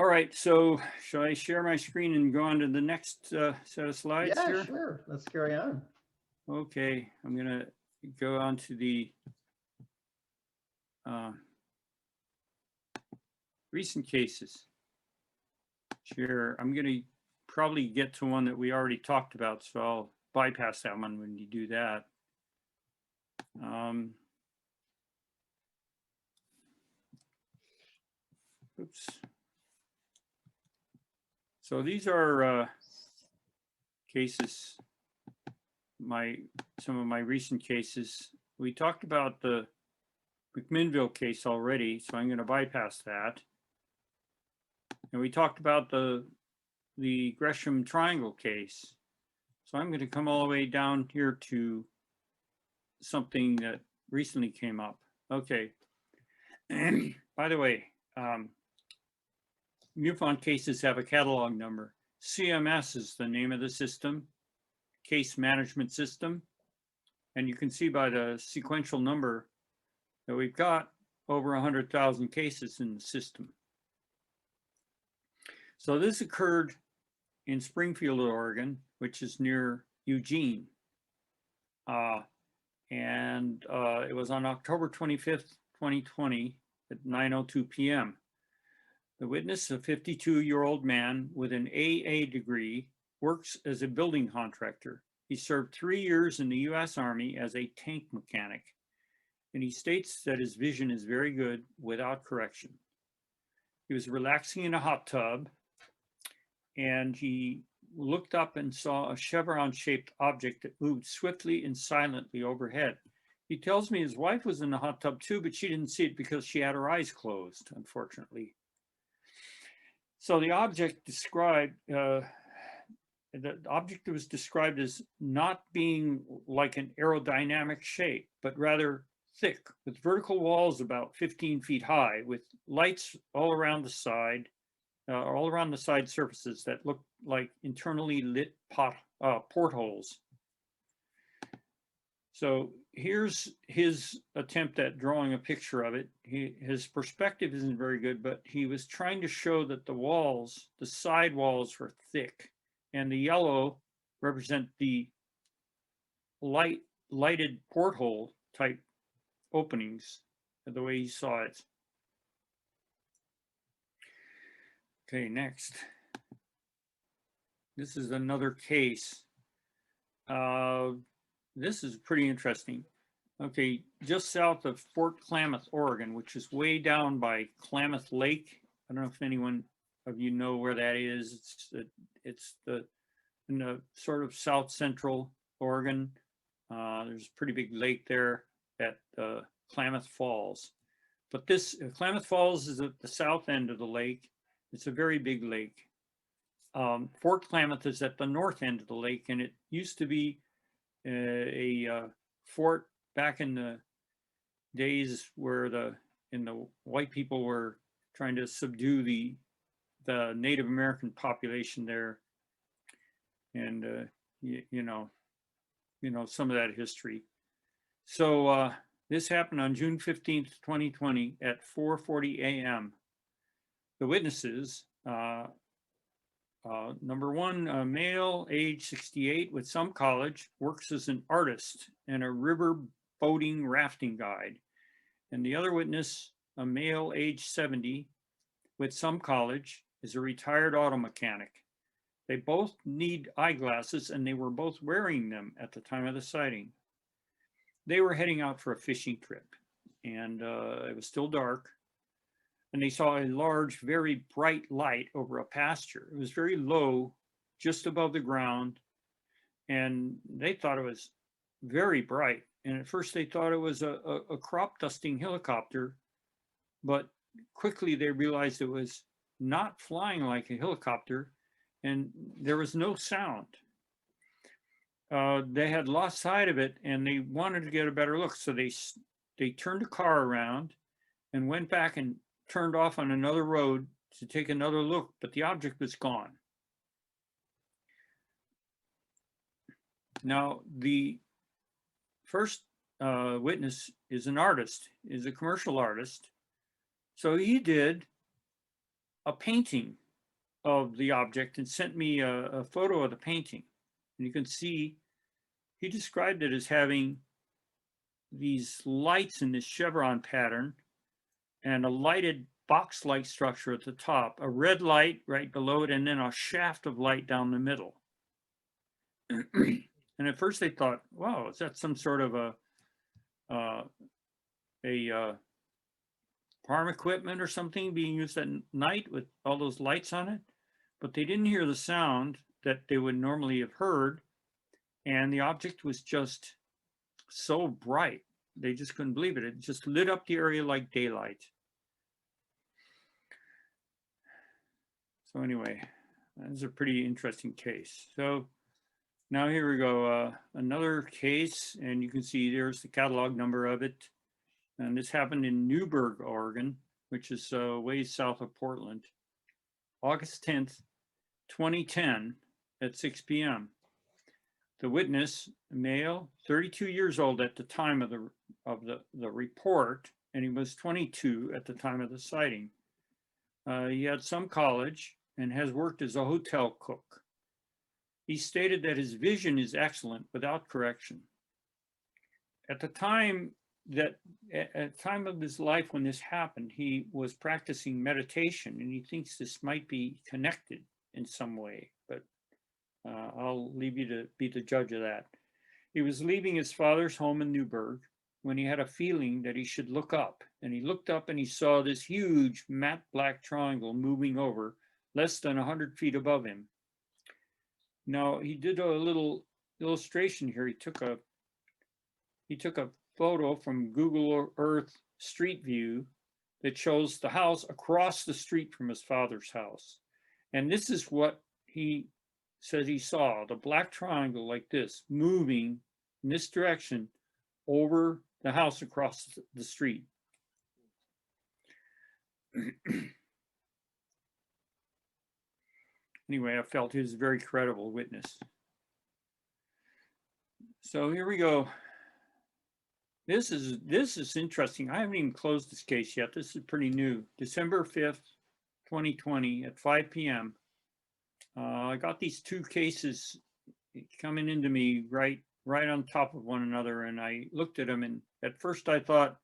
right, so shall I share my screen and go on to the next set of slides Yeah, here? sure. Let's carry on. Okay, I'm gonna go on to the recent cases. Sure, I'm gonna probably get to one that we already talked about, so I'll bypass that one when you do that. Oops. So these are cases, some of my recent cases. We talked about the McMinnville case already, so I'm going to bypass that. And we talked about the Gresham Triangle case. So I'm going to come all the way down here to something that recently came up. Okay. And by the way, Mufon cases have a catalog number. CMS is the name of the system, case management system. And you can see by the sequential number that we've got over 100,000 cases in the system. So this occurred in Springfield, Oregon, which is near Eugene. It was on October 25th, 2020 at 9:02 p.m. The witness, a 52-year-old man with an AA degree, works as a building contractor. He served 3 years in the U.S. Army as a tank mechanic, and he states that his vision is very good without correction. He was relaxing in a hot tub, and he looked up and saw a chevron-shaped object that moved swiftly and silently overhead. He tells me his wife was in the hot tub too, but she didn't see it because she had her eyes closed, unfortunately. So the object described, the object was described as not being like an aerodynamic shape, but rather thick, with vertical walls about 15 feet high, with lights all around the side surfaces that look like internally lit portholes. So here's his attempt at drawing a picture of it. His perspective isn't very good, but he was trying to show that the walls, the side walls, were thick, and the yellow represent the lighted porthole type openings, the way he saw it. Okay, next. This is another case. This is pretty interesting. Okay, just south of Fort Klamath, Oregon, which is way down by Klamath Lake. I don't know if anyone of you know where that is. It's in the sort of south central Oregon. There's a pretty big lake there at Klamath Falls. But this Klamath Falls is at the south end of the lake. It's a very big lake. Fort Klamath is at the north end of the lake, and it used to be a fort back in the days where the white people were trying to subdue the Native American population there, and you know some of that history. So this happened on June 15th, 2020 at 4:40 a.m. The witnesses, number one, a male, age 68, with some college, works as an artist and a river boating rafting guide. And the other witness, a male, age 70, with some college, is a retired auto mechanic. They both need eyeglasses, and they were both wearing them at the time of the sighting. They were heading out for a fishing trip, and it was still dark. And they saw a large, very bright light over a pasture. It was very low, just above the ground, and they thought it was very bright. And at first they thought it was a crop dusting helicopter, but quickly they realized it was not flying like a helicopter, and there was no sound. They had lost sight of it, and they wanted to get a better look. So they turned the car around and went back and turned off on another road to take another look, but the object was gone. Now, the first witness is an artist, is a commercial artist. So he did a painting of the object and sent me a photo of the painting. And you can see he described it as having these lights in this chevron pattern and a lighted box-like structure at the top, a red light right below it, and then a shaft of light down the middle. And at first they thought, wow, is that some sort of a farm equipment or something being used at night with all those lights on it? But they didn't hear the sound that they would normally have heard. And the object was just so bright. They just couldn't believe it. It just lit up the area like daylight. So anyway, that's a pretty interesting case. So now here we go, another case, and you can see there's the catalog number of it. And this happened in Newberg, Oregon, which is way south of Portland, August 10th, 2010 at 6 p.m. The witness, a male, 32 years old at the time of the report, and he was 22 at the time of the sighting. He had some college and has worked as a hotel cook. He stated that his vision is excellent without correction. At the time of his life when this happened, he was practicing meditation, and he thinks this might be connected in some way, but I'll leave you to be the judge of that. He was leaving his father's home in Newberg when he had a feeling that he should look up, and he looked up and he saw this huge matte black triangle moving over less than 100 feet above him. Now, he did a little illustration here. He took a photo from Google Earth Street View that shows the house across the street from his father's house. And this is what he said he saw, the black triangle like this, moving in this direction over the house across the street. Anyway, I felt he was a very credible witness. So here we go. This is interesting. I haven't even closed this case yet. This is pretty new. December 5th, 2020 at 5 p.m. I got these two cases coming into me right on top of one another, and I looked at them, and at first I thought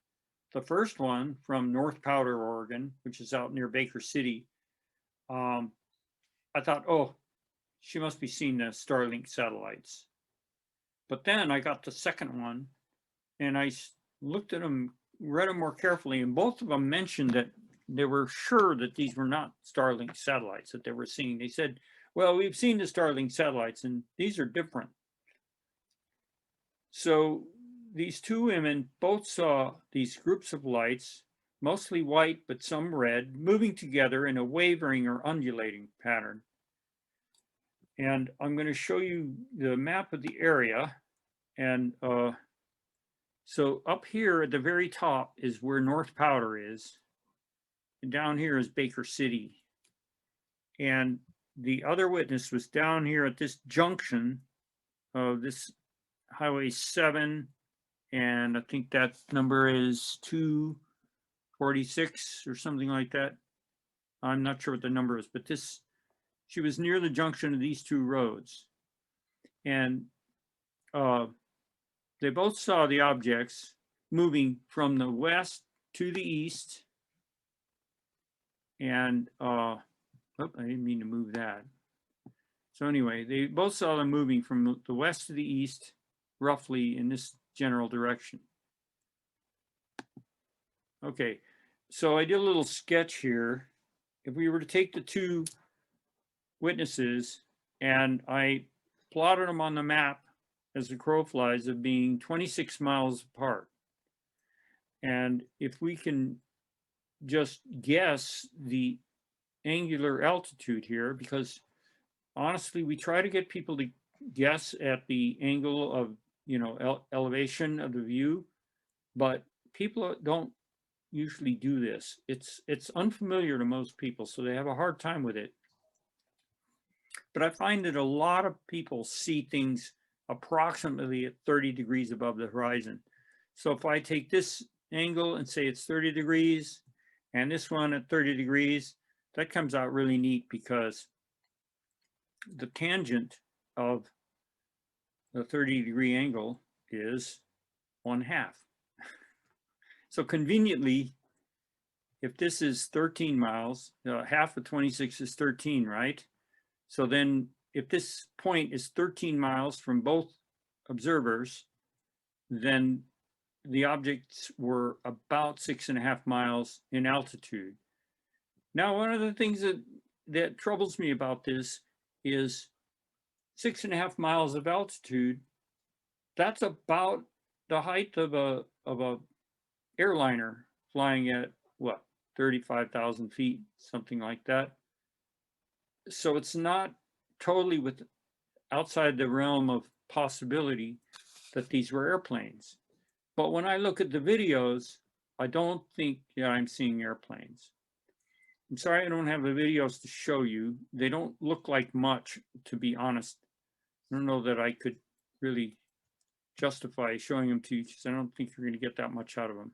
the first one from North Powder, Oregon, which is out near Baker City, I thought, oh, she must be seeing the Starlink satellites. But then I got the second one, and I looked at them, read them more carefully, and both of them mentioned that they were sure that these were not Starlink satellites that they were seeing. They said, well, we've seen the Starlink satellites, and these are different. So these two women both saw these groups of lights, mostly white, but some red, moving together in a wavering or undulating pattern. And I'm going to show you the map of the area. And so up here at the very top is where North Powder is. And down here is Baker City. And the other witness was down here at this junction of this Highway 7. And I think that number is 246 or something like that. I'm not sure what the number is, but she was near the junction of these two roads. And they both saw the objects moving from the west to the east. And, oh, I didn't mean to move that. So anyway, they both saw them moving from the west to the east, roughly in this general direction. Okay, so I did a little sketch here. If we were to take the two witnesses and I plotted them on the map as the crow flies of being 26 miles apart. And if we can just guess the angular altitude here, because honestly, we try to get people to guess at the angle of, elevation of the view, but people don't usually do this. It's unfamiliar to most people, so they have a hard time with it. But I find that a lot of people see things approximately at 30 degrees above the horizon. So if I take this angle and say it's 30 degrees, and this one at 30 degrees, that comes out really neat because the tangent of the 30-degree angle is 1/2. So conveniently, if this is 13 miles, half of 26 is 13, right? So then if this point is 13 miles from both observers, then the objects were about 6.5 miles in altitude. Now, one of the things that troubles me about this is 6.5 miles of altitude. That's about the height of a airliner flying at what, 35,000 feet, something like that. So it's not totally outside the realm of possibility that these were airplanes. But when I look at the videos, I don't think that I'm seeing airplanes. I'm sorry I don't have the videos to show you. They don't look like much, to be honest. I don't know that I could really justify showing them to you because I don't think you're going to get that much out of them.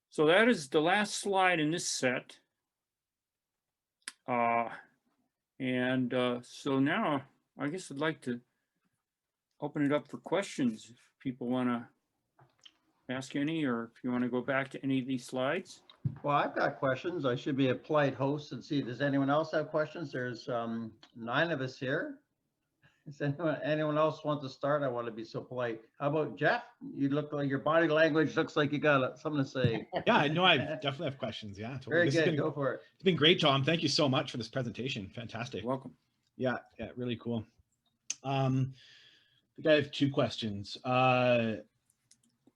So that is the last slide in this set. So now I guess I'd like to open it up for questions if people want to ask any, or if you want to go back to any of these slides. Well, I've got questions. I should be a polite host and see, does anyone else have questions? There's 9 of us here. Does anyone else want to start? I want to be so polite. How about Jeff? You look like your body language looks like you got something to say. Yeah, I know. I definitely have questions. Yeah, totally. Very good. Go for it. It's been great, Tom. Thank you so much for this presentation. Fantastic. You're welcome. Yeah, really cool. I think I have 2 questions.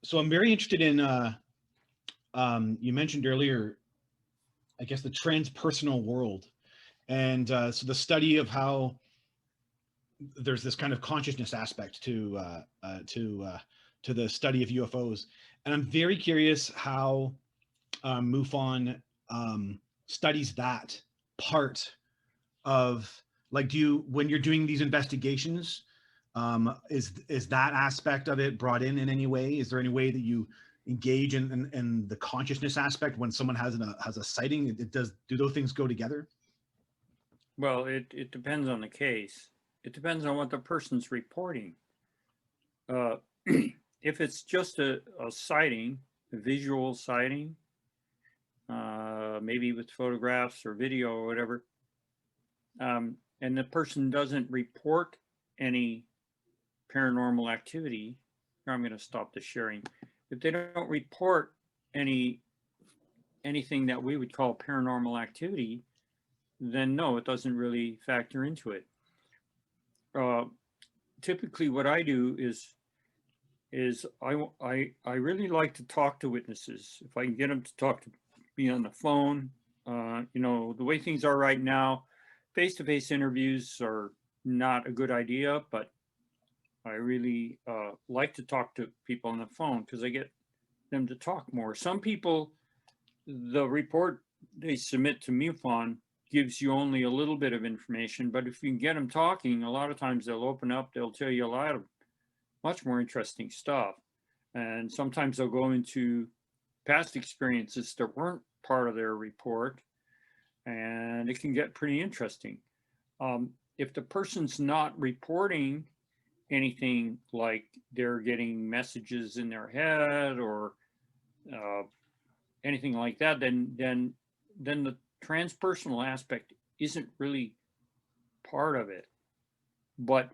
So I'm very interested in, you mentioned earlier, I guess, the transpersonal world. And so the study of how there's this kind of consciousness aspect to the study of UFOs. And I'm very curious how Mufon studies that part of, like, when you're doing these investigations, is that aspect of it brought in any way? Is there any way that you engage in the consciousness aspect when someone has a sighting? Do those things go together? Well, it depends on the case. It depends on what the person's reporting. If it's just a sighting, a visual sighting, maybe with photographs or video or whatever, and the person doesn't report any paranormal activity, I'm going to stop the sharing. If they don't report anything that we would call paranormal activity, then no, it doesn't really factor into it. Typically what I do is I really like to talk to witnesses. If I can get them to talk to me on the phone, you know, the way things are right now, face-to-face interviews are not a good idea, but I really like to talk to people on the phone because I get them to talk more. Some people, the report they submit to Mufon gives you only a little bit of information, but if you can get them talking, a lot of times they'll open up, they'll tell you a lot of much more interesting stuff. And sometimes they'll go into past experiences that weren't part of their report, and it can get pretty interesting. If the person's not reporting anything, like they're getting messages in their head or anything like that, then the transpersonal aspect isn't really part of it. But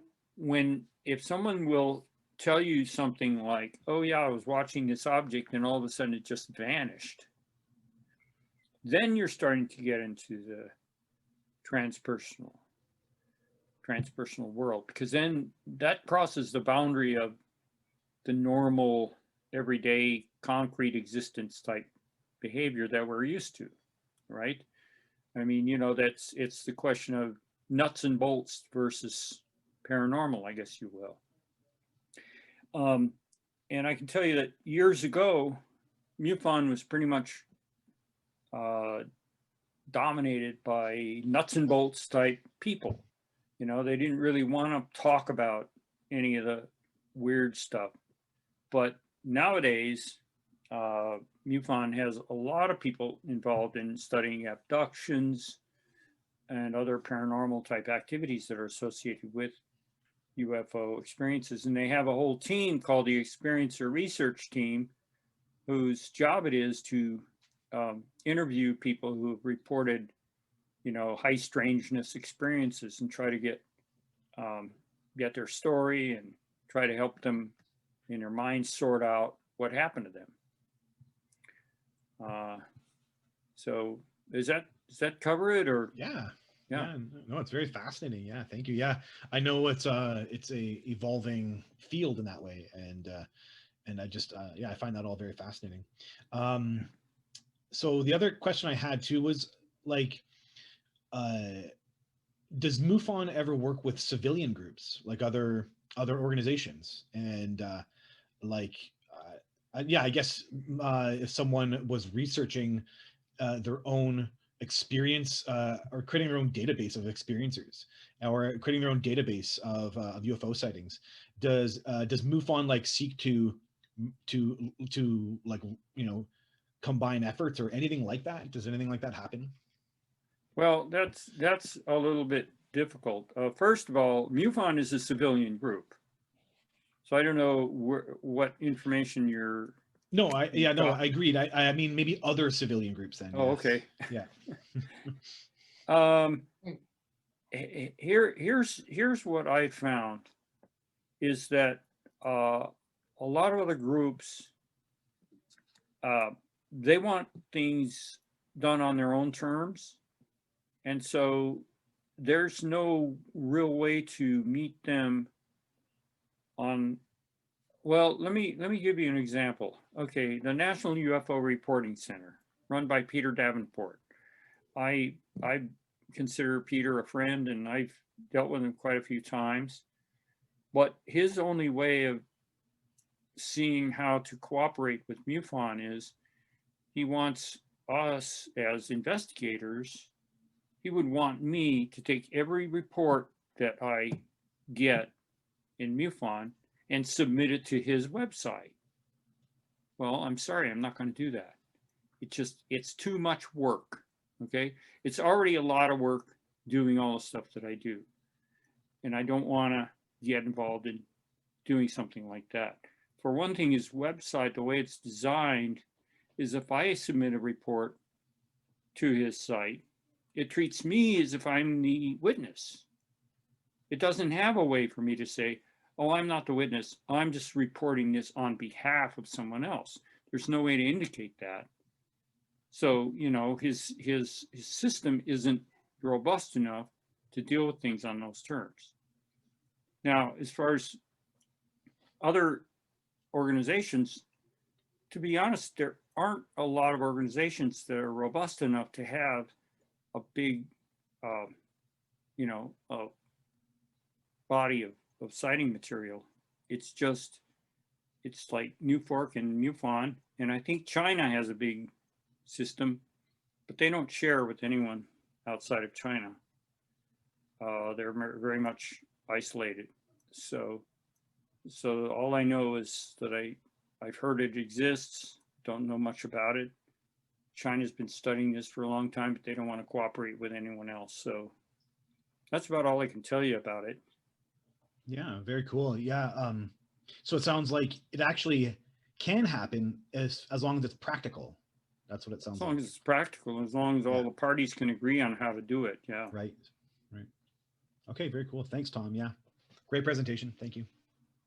if someone will tell you something like, oh yeah, I was watching this object and all of a sudden it just vanished, then you're starting to get into the transpersonal world, because then that crosses the boundary of the normal everyday concrete existence type behavior that we're used to, right? I mean, you know, it's the question of nuts and bolts versus paranormal, I guess you will. And I can tell you that years ago, Mufon was pretty much dominated by nuts and bolts type people. You know, they didn't really want to talk about any of the weird stuff. But nowadays, Mufon has a lot of people involved in studying abductions, and other paranormal type activities that are associated with UFO experiences. And they have a whole team called the Experiencer Research Team, whose job it is to interview people who have reported, high strangeness experiences and try to get their story and try to help them in their minds sort out what happened to them. So does that cover it, or? Yeah. Yeah. No, it's very fascinating. Yeah, thank you. Yeah, I know it's a evolving field in that way, and I just I find that all very fascinating. So the other question I had too was like, does MUFON ever work with civilian groups like other organizations? And I guess if someone was researching their own experience or creating their own database of experiencers or creating their own database of UFO sightings, does MUFON like seek to like combine efforts or anything like that? Does anything like that happen? Well, that's a little bit difficult. First of all, MUFON is a civilian group, so I don't know what information you're. No, I agreed. I mean maybe other civilian groups then. Oh, yes. okay. Yeah. Here's what I found is that a lot of other groups, they want things done on their own terms, and so there's no real way to meet them on. Well, let me give you an example. Okay, the National UFO Reporting Center, run by Peter Davenport. I consider Peter a friend, and I've dealt with him quite a few times. But his only way of seeing how to cooperate with MUFON is he wants us as investigators, he would want me to take every report that I get in MUFON and submit it to his website. Well, I'm sorry, I'm not going to do that. It's too much work. Okay. It's already a lot of work doing all the stuff that I do. And I don't want to get involved in doing something like that. For one thing, his website, the way it's designed, is if I submit a report to his site, it treats me as if I'm the witness. It doesn't have a way for me to say, oh, I'm not the witness, I'm just reporting this on behalf of someone else. There's no way to indicate that. So, his system isn't robust enough to deal with things on those terms. Now, as far as other organizations, to be honest, there aren't a lot of organizations that are robust enough to have a big, a body of sighting material. It's like NUFORC and MUFON, and I think China has a big system, but they don't share with anyone outside of China. They're very much isolated. So all I know is that I've heard it exists, don't know much about it. China's been studying this for a long time, but they don't want to cooperate with anyone else. So that's about all I can tell you about it. Yeah, very cool. Yeah. So it sounds like it actually can happen as long as it's practical. That's what it sounds like. As long as it's practical, as long as all the parties can agree on how to do it. Yeah. Right. Okay, very cool. Thanks, Tom. Yeah. Great presentation. Thank you.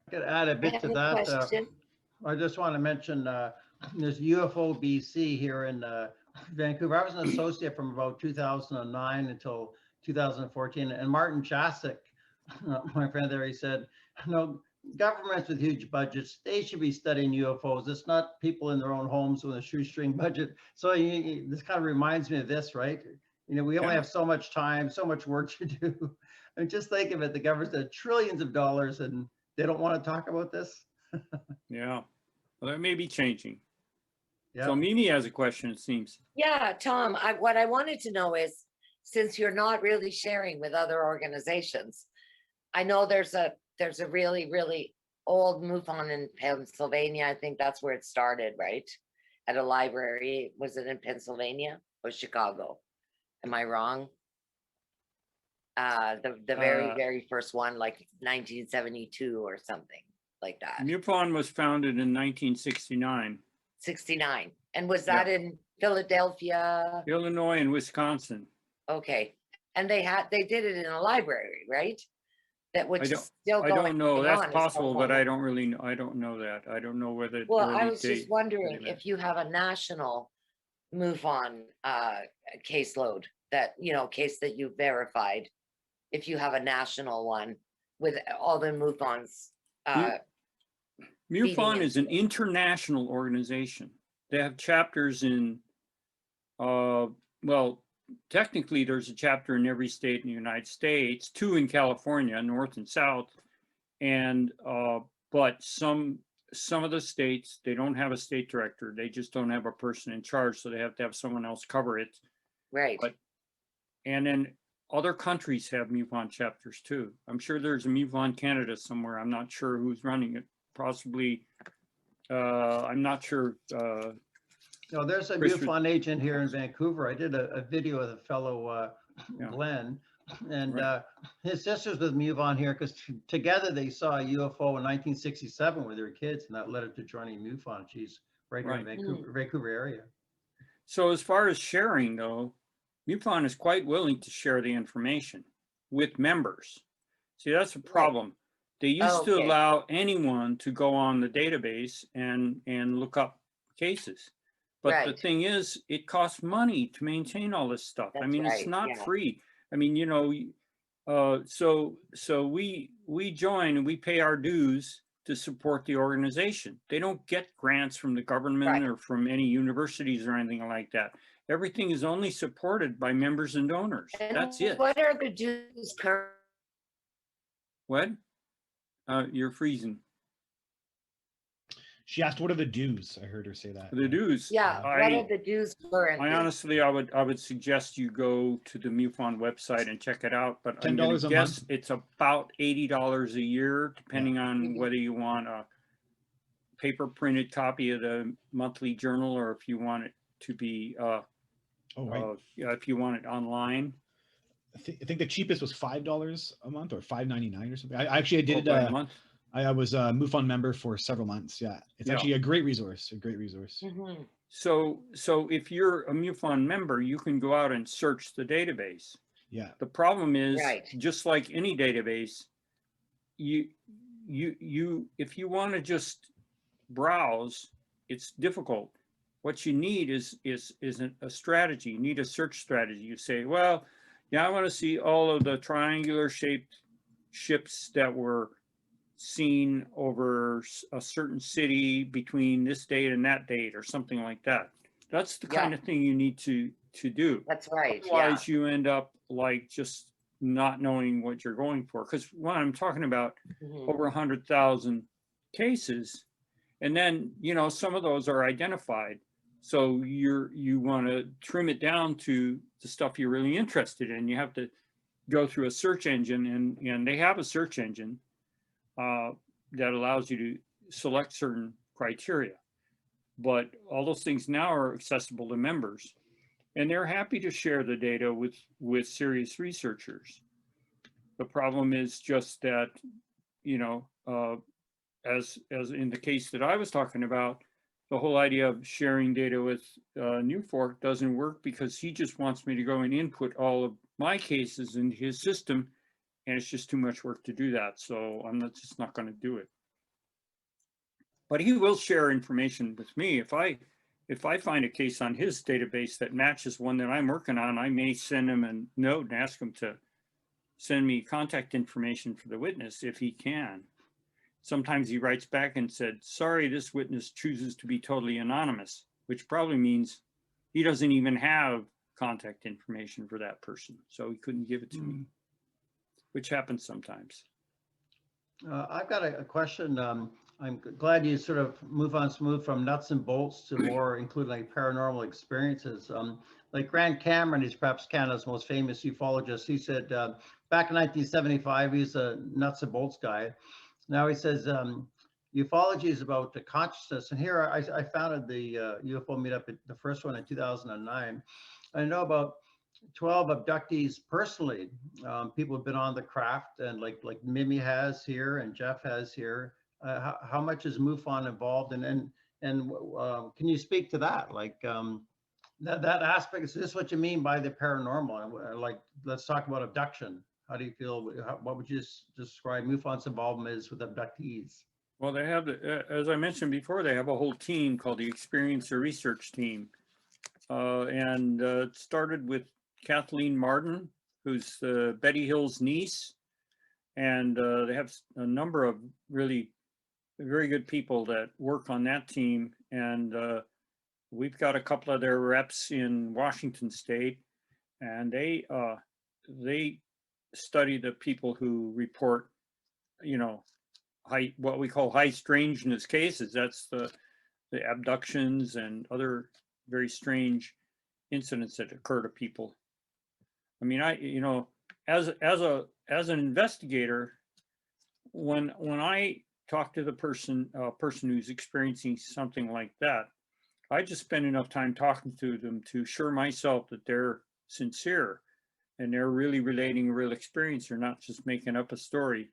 I could add a bit to that. I just want to mention there's UFO BC here in Vancouver. I was an associate from about 2009 until 2014. And Martin Chasik, my friend there, he said, governments with huge budgets, they should be studying UFOs. It's not people in their own homes with a shoestring budget. So this kind of reminds me of this, right? We only have so much time, so much work to do. And just think of it, the government's got trillions of dollars and they don't want to talk about this. Yeah, well, that may be changing. Yeah. So Mimi has a question, it seems. Yeah, Tom, what I wanted to know is, since you're not really sharing with other organizations, I know there's a really, really old MUFON in Pennsylvania. I think that's where it started, right? At a library. Was it in Pennsylvania or Chicago? Am I wrong? The very first one, like 1972 or something like that. MUFON was founded in 1969, 69. And was that in Philadelphia? Illinois and Wisconsin. Okay. And they did it in a library, right? That which is still I going don't know. That's on as possible, far as but I I know. don't really know. I don't know that. I don't know whether. Well, I early was date just wondering that they if you have a national MUFON caseload that, case that you verified, if you have a national one with all the MUFONs. MUFON feeding is an into it. international organization. They have chapters in, well, technically there's a chapter in every state in the United States, 2 in California, North and South. And, but some of the states, they don't have a state director. They just don't have a person in charge. So they have to have someone else cover it. Right. But, and then other countries have MUFON chapters too. I'm sure there's a MUFON Canada somewhere. I'm not sure who's running it. Possibly, I'm not sure. No, there's a Chris- MUFON agent here in Vancouver. I did a video with a fellow Glenn, and Right. his sister's with MUFON here because together they saw a UFO in 1967 with their kids, and that led her to joining MUFON. She's right here in Right. Vancouver area. So as far as sharing though, MUFON is quite willing to share the information with members. See, that's a problem. They used to Okay. allow anyone to go on the database and look up cases. But the Right. thing is, it costs money to maintain all this stuff. I That's mean, it's right, not yeah. free. I mean, so we join and we pay our dues to support the organization. They don't get grants from the government Right. or from any universities or anything like that. Everything is only supported by members and donors. And That's it. what are the dues current? What? You're freezing. She asked, what are the dues? I heard her say that. The dues. Yeah, what are the dues currently? I honestly, I would suggest you go to the MUFON website and check it out. But I'm gonna $10 a guess month? it's about $80 a year, depending on Mhm. whether you want a paper printed copy of the monthly journal or if you want it to be, Oh, right. yeah, if you want it online. I think the cheapest was $5 a month or $5.99 or something. I did. by a month. I was a MUFON member for several months. Yeah, it's Yeah. actually a great resource. A great resource. Mhm. So if you're a MUFON member, you can go out and search the database. Yeah. The problem is, Right. just like any database, you if you want to just browse, it's difficult. What you need is a strategy. You need a search strategy. You say, well, yeah, I want to see all of the triangular shaped ships that were seen over a certain city between this date and that date or something like that. That's the kind Yeah. of thing you need to do. That's right, yeah. Otherwise, you end up like just not knowing what you're going for. Because when I'm talking about Mhm. over 100,000 cases, and then some of those are identified. So you want to trim it down to the stuff you're really interested in. You have to go through a search engine, and they have a search engine that allows you to select certain criteria. But all those things now are accessible to members, and they're happy to share the data with serious researchers. The problem is just that, as in the case that I was talking about, the whole idea of sharing data with Newfork doesn't work because he just wants me to go and input all of my cases into his system, and it's just too much work to do that. So I'm just not going to do it. But he will share information with me. If I find a case on his database that matches one that I'm working on, I may send him a note and ask him to send me contact information for the witness if he can. Sometimes he writes back and said, sorry, this witness chooses to be totally anonymous, which probably means he doesn't even have contact information for that person. So he couldn't give it to me, which happens sometimes. I've got a question. I'm glad you sort of moved from nuts and bolts to more including like paranormal experiences. Like Grant Cameron is perhaps Canada's most famous ufologist. He said back in 1975, he's a nuts and bolts guy. Now he says ufology is about the consciousness. And here I founded the UFO meetup, the first one in 2009. I know about 12 abductees personally. People have been on the craft, and like Mimi has here and Jeff has here. How much is MUFON involved? Can you speak to that? Like that aspect, is this what you mean by the paranormal? Like, let's talk about abduction. How do you feel? What would you describe MUFON's involvement is with abductees? Well, they have, as I mentioned before, they have a whole team called the Experiencer Research Team. It started with Kathleen Martin, who's Betty Hill's niece. And they have a number of really very good people that work on that team. And we've got a couple of their reps in Washington State, and they study the people who report, you know, what we call high strangeness cases. That's the abductions and other very strange incidents that occur to people. I mean, as an investigator, when I talk to the person who's experiencing something like that, I just spend enough time talking to them to assure myself that they're sincere and they're really relating a real experience. They're not just making up a story.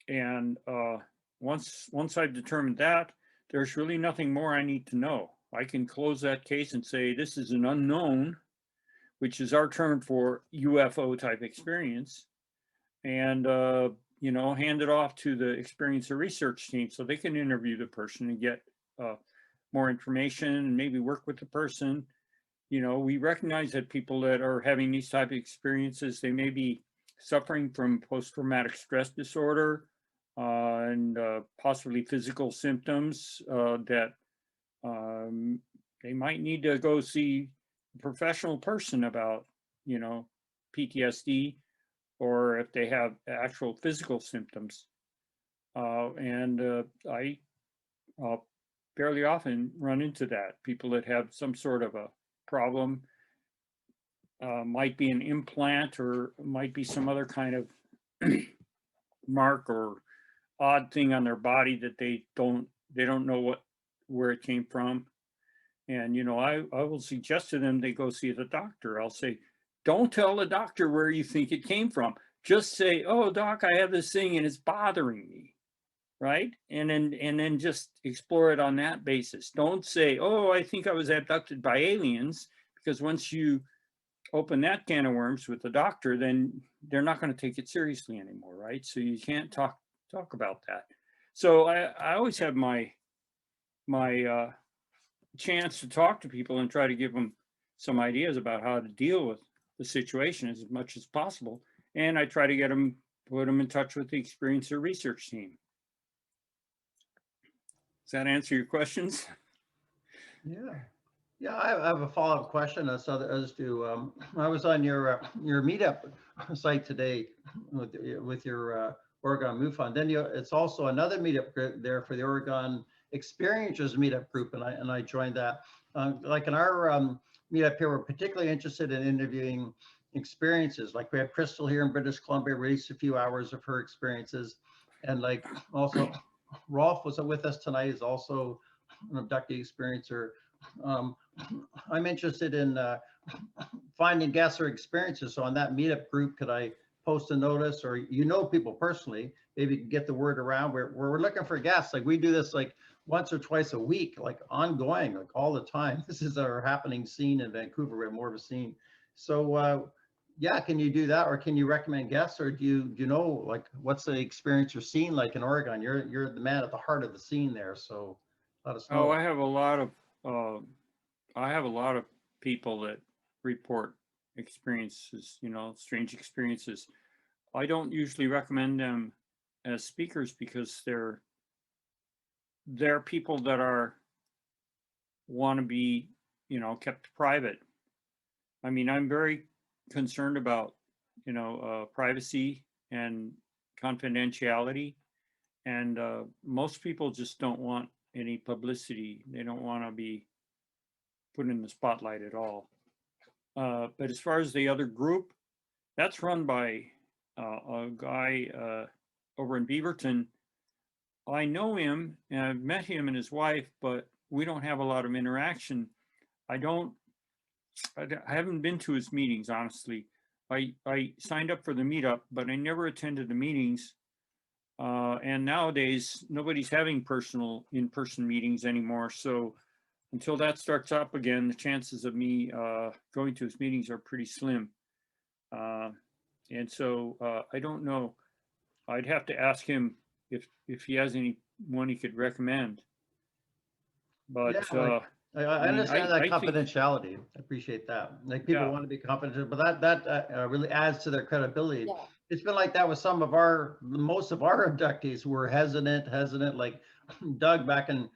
And once I've determined that, there's really nothing more I need to know. I can close that case and say, this is an unknown, which is our term for UFO type experience, and hand it off to the Experiencer Research Team so they can interview the person and get more information and maybe work with the person. We recognize that people that are having these type of experiences, they may be suffering from post-traumatic stress disorder and possibly physical symptoms that they might need to go see a professional person about, PTSD, or if they have actual physical symptoms. I fairly often run into that. People that have some sort of a problem, might be an implant or might be some other kind of mark or odd thing on their body that they don't know where it came from. And I will suggest to them they go see the doctor. I'll say, don't tell the doctor where you think it came from. Just say, oh, doc, I have this thing and it's bothering me, right? And then just explore it on that basis. Don't say, oh, I think I was abducted by aliens, because once you open that can of worms with the doctor, then they're not going to take it seriously anymore, right? So you can't talk about that. So I always have my chance to talk to people and try to give them some ideas about how to deal with the situation as much as possible. And I try to put them in touch with the Experiencer Research Team. Does that answer your questions? Yeah, I have a follow-up question as to, I was on your meetup site today with your Oregon MUFON. Then it's also another meetup group there for the Oregon Experiencers meetup group, and I joined that. Like in our meetup here, we're particularly interested in interviewing experiences. Like we had Crystal here in British Columbia, released a few hours of her experiences, and like also Rolf was with us tonight. Is also an abductee experiencer. I'm interested in finding guests or experiences. So on that meetup group, could I post a notice, or people personally, maybe you can get the word around. We're looking for guests. Like we do this like once or twice a week, like ongoing, like all the time. This is our happening scene in Vancouver. We have more of a scene. So yeah, can you do that, or can you recommend guests, or do you know like what's the experience you're seeing like in Oregon? You're the man at the heart of the scene there, so let us know. Oh, I have a lot of people that report experiences, strange experiences. I don't usually recommend them as speakers because they're people that want to be, kept private. I mean, I'm very concerned about, privacy and confidentiality, and most people just don't want any publicity. They don't want to be put in the spotlight at all. But as far as the other group, that's run by a guy over in Beaverton. I know him and I've met him and his wife, but we don't have a lot of interaction. I don't I haven't been to his meetings, honestly. I signed up for the meetup, but I never attended the meetings. And nowadays, nobody's having in-person meetings anymore. So until that starts up again, the chances of me going to his meetings are pretty slim. And so I don't know. I'd have to ask him if he has anyone he could recommend. But Yeah, I mean, understand that I think- confidentiality. I appreciate that. Like people Yeah. want to be confidential, but that really adds to their credibility. Yeah. It's been like that with most of our abductees who were hesitant, like Doug back in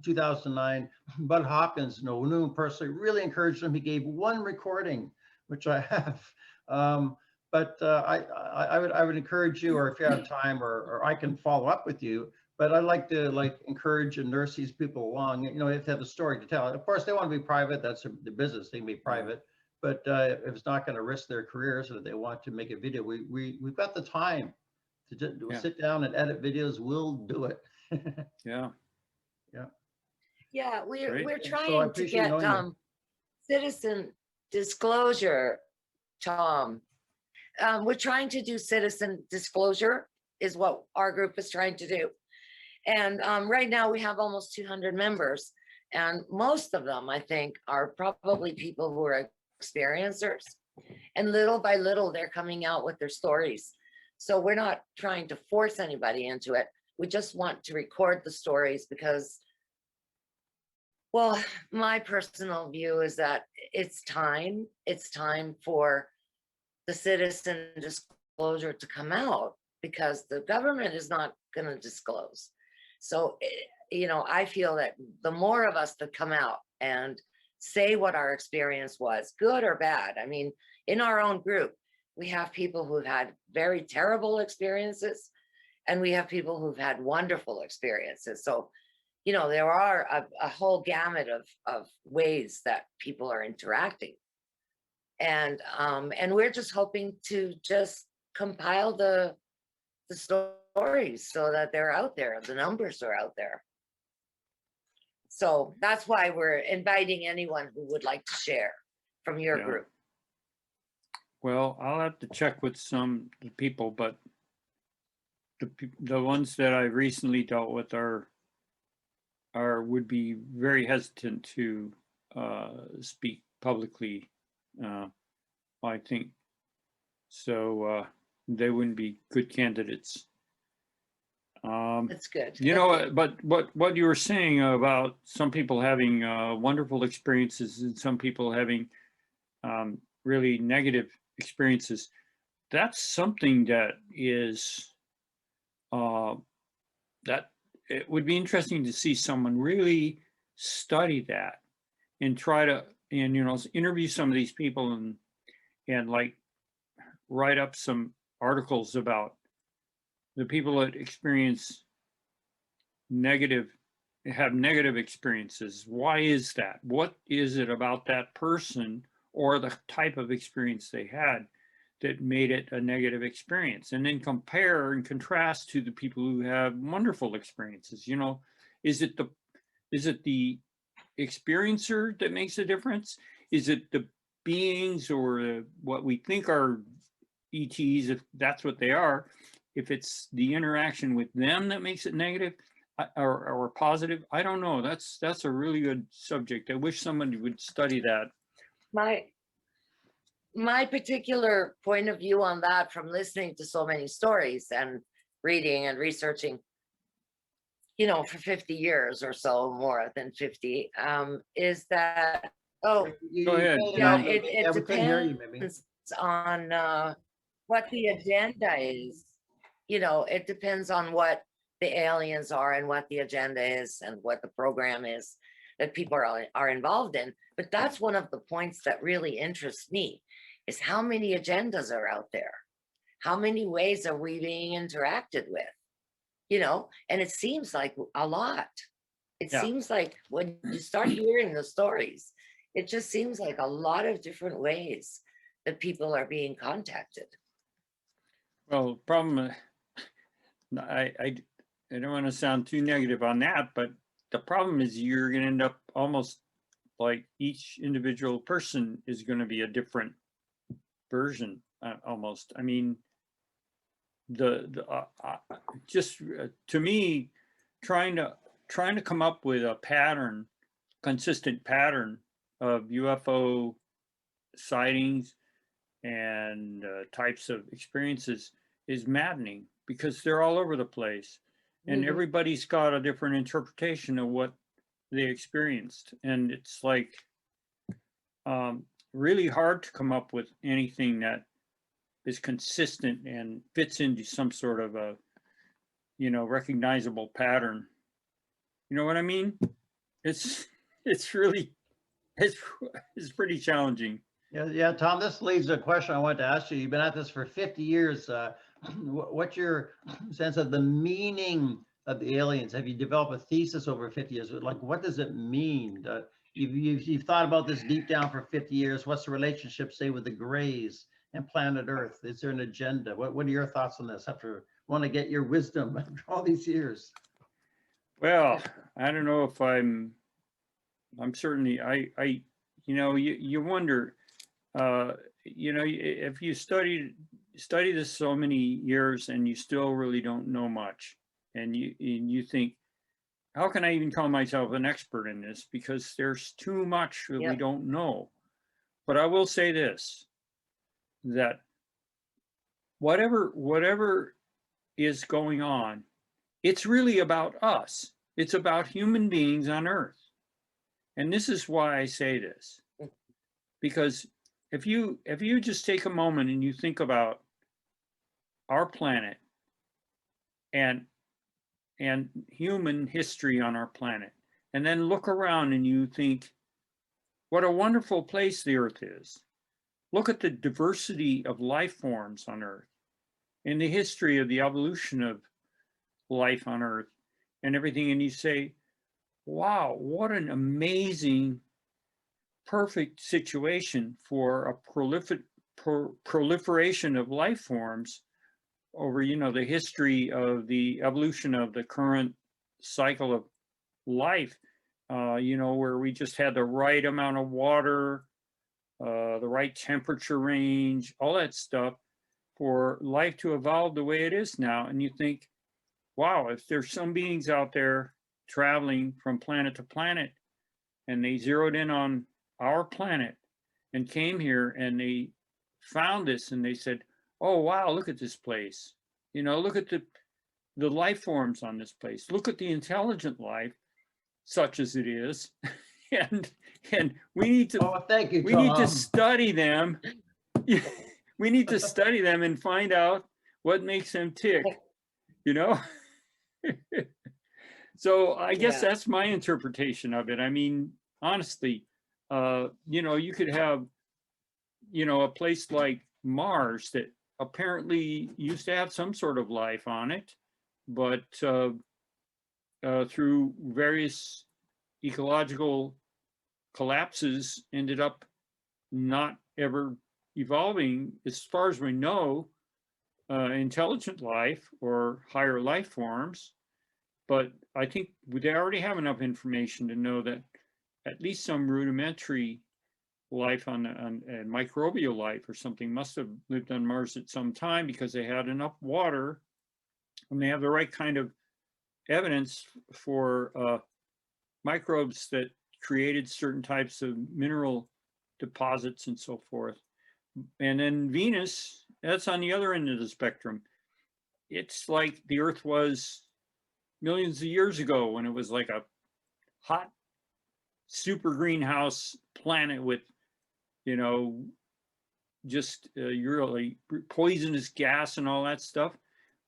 2009, Bud Hopkins, knew him personally, really encouraged him. He gave one recording, which I have. But I would encourage you, or if you have time, or I can follow up with you. But I'd like to encourage and nurse these people along. If they have a story to tell. Of course, they want to be private. That's their business. They can be private. But if it's not going to risk their careers, or they want to make a video, we've got the time to just sit down and edit videos. We'll do it. Yeah. Yeah, we're Great. So I trying to appreciate get knowing you. citizen disclosure, Tom. We're trying to do citizen disclosure is what our group is trying to do. And right now we have almost 200 members, and most of them, I think, are probably people who are experiencers. And little by little, they're coming out with their stories. So we're not trying to force anybody into it. We just want to record the stories because, well, my personal view is that it's time for the citizen disclosure to come out, because the government is not going to disclose. So, I feel that the more of us that come out and say what our experience was, good or bad. I mean, in our own group, we have people who've had very terrible experiences, and we have people who've had wonderful experiences. So, there are a whole gamut of ways that people are interacting. And we're just hoping to just compile the stories so that they're out there, the numbers are out there. So that's why we're inviting anyone who would like to share from your Yeah. group. Well, I'll have to check with some people, but the ones that I recently dealt with would be very hesitant to speak publicly. I think so. They wouldn't be good candidates. That's good. But what you were saying about some people having wonderful experiences and some people having really negative experiences, that's something that is that it would be interesting to see someone really study that and try to interview some of these people and like write up some articles about the people that have negative experiences. Why is that? What is it about that person or the type of experience they had that made it a negative experience? And then compare and contrast to the people who have wonderful experiences. Is it the experiencer that makes a difference? Is it the beings or what we think are ETs, if that's what they are? If it's the interaction with them that makes it negative or positive, I don't know. That's a really good subject. I wish somebody would study that. My particular point of view on that, from listening to so many stories and reading and researching, for 50 years or so, more than 50, is that, Go ahead. it we couldn't hear you, maybe. depends on what the agenda is. It depends on what the aliens are and what the agenda is and what the program is that people are involved in. But that's one of the points that really interests me, is how many agendas are out there? How many ways are we being interacted with? And it seems like a lot. It seems like when you start hearing the stories, it just seems like a lot of different ways that people are being contacted. Well, problem, I don't want to sound too negative on that, but the problem is you're going to end up almost like each individual person is going to be a different version, almost. I mean, to me, trying to come up with a pattern, consistent pattern of UFO sightings and types of experiences is maddening, because they're all over the place, and everybody's got a different interpretation of what they experienced, and it's like really hard to come up with anything that is consistent and fits into some sort of a, recognizable pattern. You know what I mean? It's really, it's pretty challenging. Yeah, Tom, this leads to a question I wanted to ask you. You've been at this for 50 years. What's your sense of the meaning of the aliens? Have you developed a thesis over 50 years? Like, what does it mean? You've thought about this deep down for 50 years. What's the relationship, say, with the Greys and planet Earth? Is there an agenda? What are your thoughts on this after want to get your wisdom after all these years? Well, I don't know if I'm certainly, you wonder, if you study this so many years and you still really don't know much, and you think, how can I even call myself an expert in this? Because there's too much that we don't know. But I will say this, that whatever is going on, it's really about us. It's about human beings on Earth. And this is why I say this, because if you just take a moment and you think about our planet and human history on our planet, and then look around and you think, what a wonderful place the Earth is. Look at the diversity of life forms on Earth, and the history of the evolution of life on Earth and everything. And you say, wow, what an amazing, perfect situation for a proliferation of life forms over, the history of the evolution of the current cycle of life, where we just had the right amount of water, the right temperature range, all that stuff for life to evolve the way it is now. And you think, wow, if there's some beings out there traveling from planet to planet, and they zeroed in on our planet and came here and they found this and they said, oh, wow, look at this place. Look at the life forms on this place. Look at the intelligent life, such as it is. and we need to, thank you, we need to study them. We need to study them and find out what makes them tick, So I guess that's my interpretation of it. I mean, honestly, you could have, a place like Mars that apparently used to have some sort of life on it, but through various ecological collapses ended up not ever evolving, as far as we know, intelligent life or higher life forms. But I think they already have enough information to know that at least some rudimentary life on microbial life or something must have lived on Mars at some time, because they had enough water and they have the right kind of evidence for microbes that created certain types of mineral deposits and so forth. And then Venus, that's on the other end of the spectrum. It's like the Earth was millions of years ago, when it was like a hot super greenhouse planet with, just really poisonous gas and all that stuff.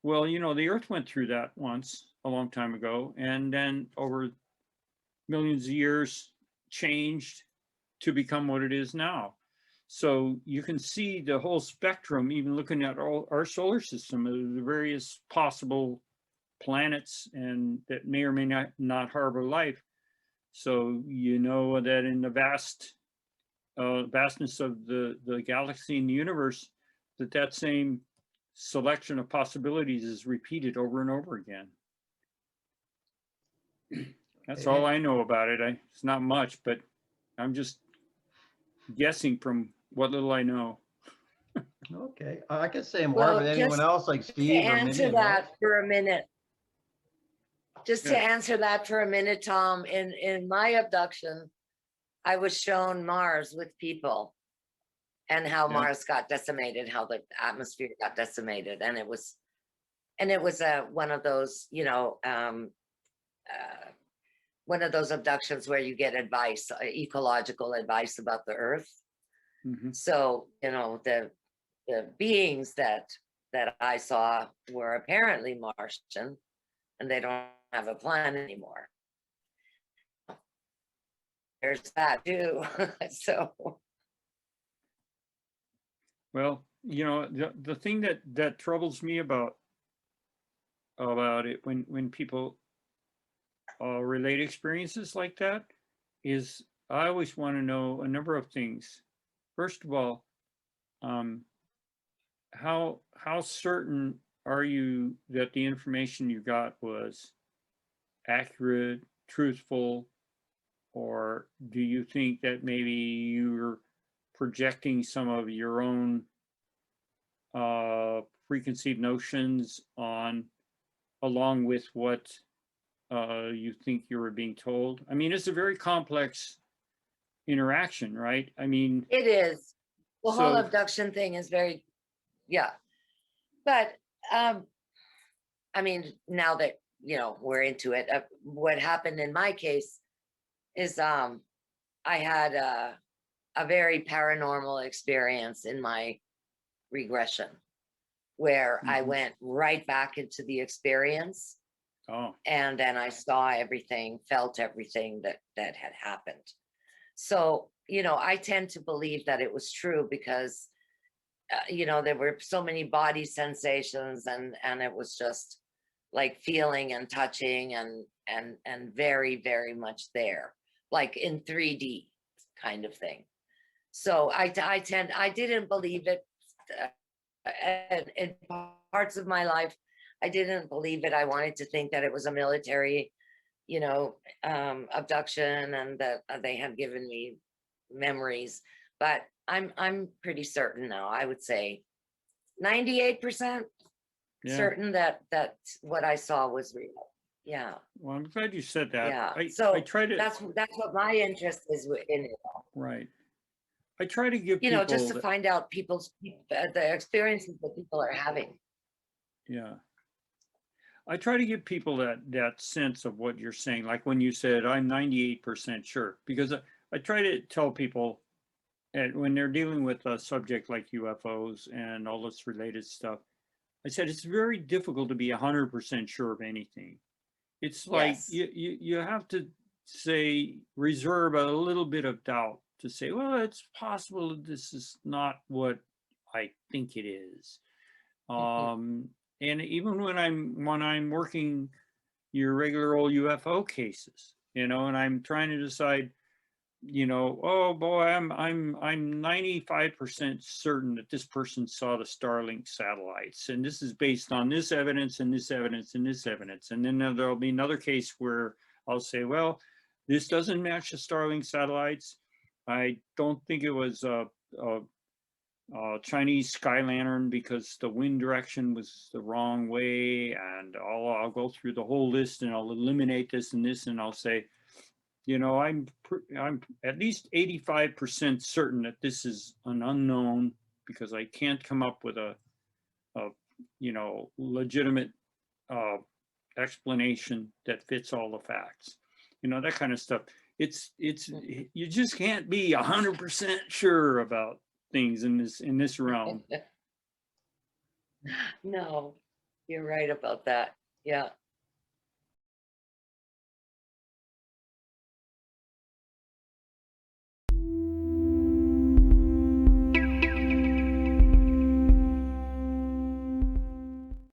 Well, the Earth went through that once a long time ago, and then over millions of years changed to become what it is now. So you can see the whole spectrum, even looking at all our solar system, of the various possible planets and that may or may not harbor life. So that in the vastness of the galaxy and the universe, that same selection of possibilities is repeated over and over again. That's all I know about it. It's not much, but I'm just guessing from what little I know. Okay, I could say more, Well, but anyone just else like To Steve or answer Minnie? that for a minute. Just to Yeah. answer that for a minute, Tom, in my abduction, I was shown Mars with people and how Yeah. Mars got decimated, how the atmosphere got decimated. And it was one of those, one of those abductions where you get advice, ecological advice about the Earth. Mhm. So, the beings that I saw were apparently Martian, and they don't have a planet anymore. There's that too. So Well, the thing that troubles me about it when people relate experiences like that is I always want to know a number of things. First of all, how certain are you that the information you got was accurate, truthful, or do you think that maybe you're projecting some of your own preconceived notions on along with what you think you were being told? I mean, it's a very complex interaction, right? I mean, it is. The whole so abduction thing is very, yeah. But I mean, now that we're into it, what happened in my case is I had a very paranormal experience in my regression where I Mhm. went right back into the experience, Oh, and then I saw everything, felt everything that had happened. So, I tend to believe that it was true because, there were so many body sensations, and it was just like feeling and touching and very, very much there, like in 3D kind of thing. So I didn't believe it. And in parts of my life, I didn't believe it. I wanted to think that it was a military, abduction, and that they had given me memories. But I'm pretty certain now. I would say 98% yeah. certain that what I saw was real. Yeah, Well, I'm glad you said that. yeah. I So try to, that's what my interest is in it. right. I try to give Just people to that, find out the experiences that people are having. yeah. I try to give people that sense of what you're saying. Like when you said, I'm 98% sure, because I try to tell people that when they're dealing with a subject like UFOs and all this related stuff, I said, it's very difficult to be 100% sure of anything. It's like Yes. you have to say, reserve a little bit of doubt to say, well, it's possible that this is not what I think it is. And even when I'm working your regular old UFO cases, and I'm trying to decide, oh boy, I'm 95% certain that this person saw the Starlink satellites, and this is based on this evidence and this evidence and this evidence. And then there'll be another case where I'll say, well, this doesn't match the Starlink satellites. I don't think it was a Chinese sky lantern because the wind direction was the wrong way, and I'll go through the whole list and I'll eliminate this and this, and I'll say, I'm at least 85% certain that this is an unknown because I can't come up with a legitimate explanation that fits all the facts, that kind of stuff. It's you just can't be 100% sure about things in this realm. No, you're right about that. Yeah.